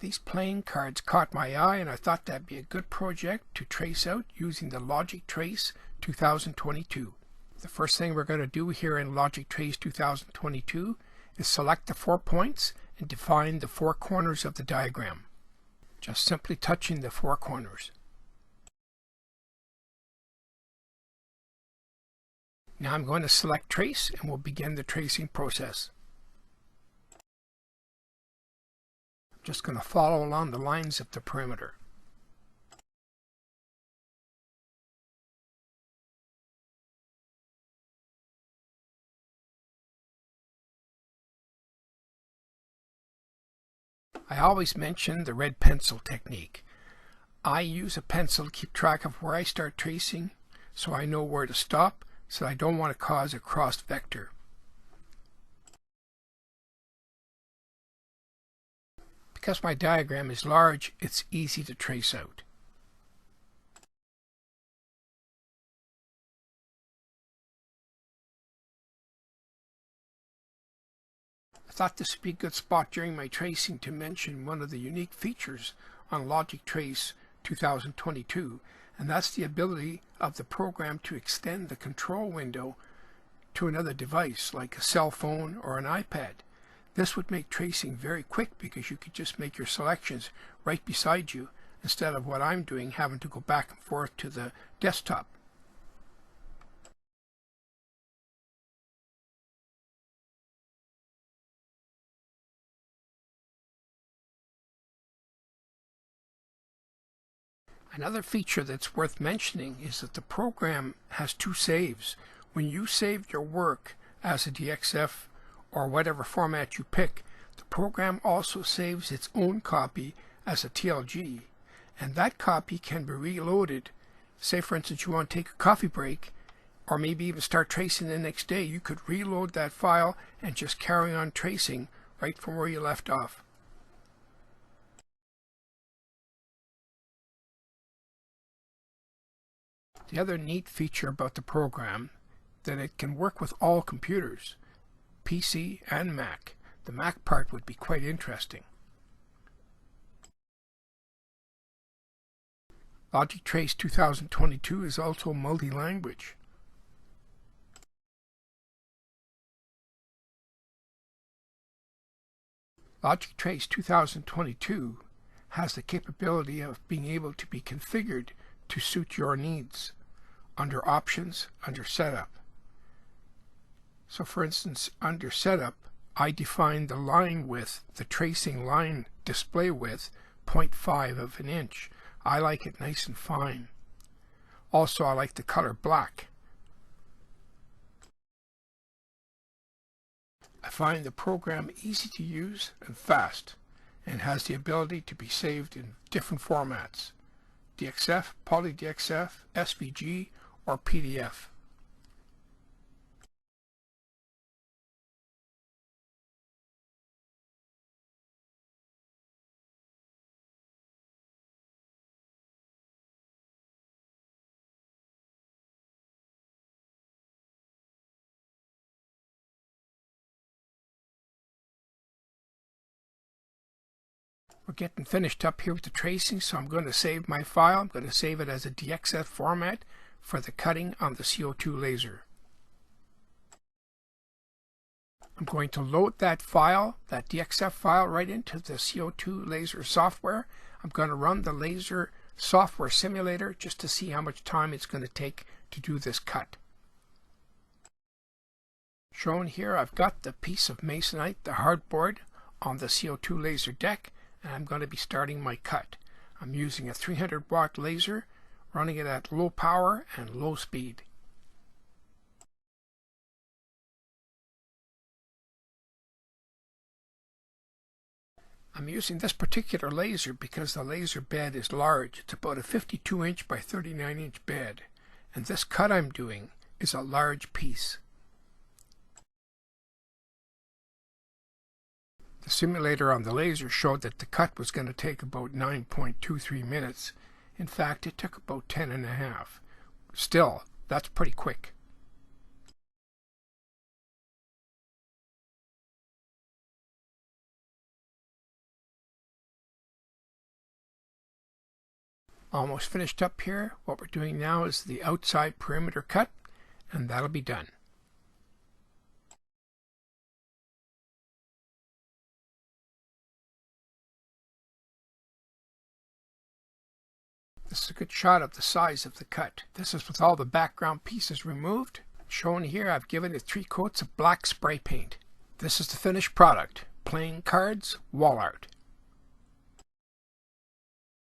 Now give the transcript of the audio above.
These playing cards caught my eye, and I thought that'd be a good project to trace out using the Logic Trace 2022. The first thing we're going to do here in Logic Trace 2022 is select the 4 points and define the 4 corners of the diagram. Just simply touching the 4 corners. Now I'm going to select Trace and we'll begin the tracing process. I'm just going to follow along the lines of the perimeter. I always mention the red pencil technique. I use a pencil to keep track of where I start tracing so I know where to stop, so I don't want to cause a crossed vector. Because my diagram is large, it's easy to trace out. I thought this would be a good spot during my tracing to mention one of the unique features on Logic Trace 2022, and that's the ability of the program to extend the control window to another device like a cell phone or an iPad. This would make tracing very quick because you could just make your selections right beside you instead of what I'm doing, having to go back and forth to the desktop. Another feature that's worth mentioning is that the program has 2 saves. When you save your work as a DXF or whatever format you pick, the program also saves its own copy as a TLG, and that copy can be reloaded. Say for instance you want to take a coffee break or maybe even start tracing the next day. You could reload that file and just carry on tracing right from where you left off. The other neat feature about the program that it can work with all computers, PC and Mac. The Mac part would be quite interesting. Logic Trace 2022 is also multi-language. Logic Trace 2022 has the capability of being able to be configured to suit your needs under Options, under Setup. So for instance, under Setup, I define the line width, the tracing line display width, 0.5 of an inch. I like it nice and fine. Also, I like the color black. I find the program easy to use and fast, and has the ability to be saved in different formats: DXF, PolyDXF, SVG, or PDF. We're getting finished up here with the tracing, so I'm going to save my file. I'm going to save it as a DXF format for the cutting on the CO2 laser. I'm going to load that file, that DXF file, right into the CO2 laser software. I'm going to run the laser software simulator just to see how much time it's going to take to do this cut. Shown here, I've got the piece of masonite, the hardboard, on the CO2 laser deck, and I'm going to be starting my cut. I'm using a 300 watt laser, running it at low power and low speed. I'm using this particular laser because the laser bed is large. It's about a 52 inch by 39 inch bed, and this cut I'm doing is a large piece. The simulator on the laser showed that the cut was going to take about 9.23 minutes. In fact, it took about 10.5. Still, that's pretty quick. Almost finished up here. What we're doing now is the outside perimeter cut, and that'll be done. This is a good shot of the size of the cut. This is with all the background pieces removed. Shown here, I've given it 3 coats of black spray paint. This is the finished product. Playing cards, wall art.